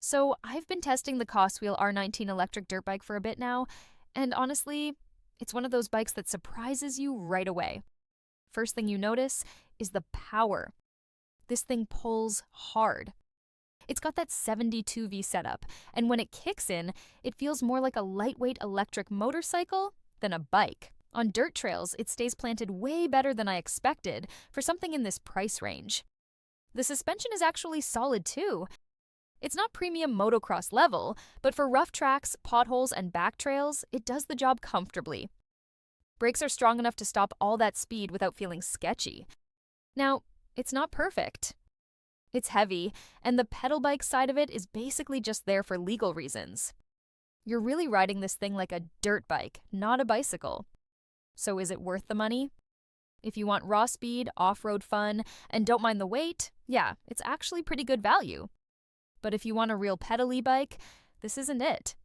So, I've been testing the Coswheel R19 electric dirt bike for a bit now, and honestly, it's one of those bikes that surprises you right away. First thing you notice is the power. This thing pulls hard. It's got that 72V setup, and when it kicks in, it feels more like a lightweight electric motorcycle than a bike. On dirt trails, it stays planted way better than I expected for something in this price range. The suspension is actually solid too. It's not premium motocross level, but for rough tracks, potholes, and back trails, it does the job comfortably. Brakes are strong enough to stop all that speed without feeling sketchy. Now, it's not perfect. It's heavy, and the pedal bike side of it is basically just there for legal reasons. You're really riding this thing like a dirt bike, not a bicycle. So is it worth the money? If you want raw speed, off-road fun, and don't mind the weight, yeah, it's actually pretty good value. But if you want a real pedal bike, this isn't it.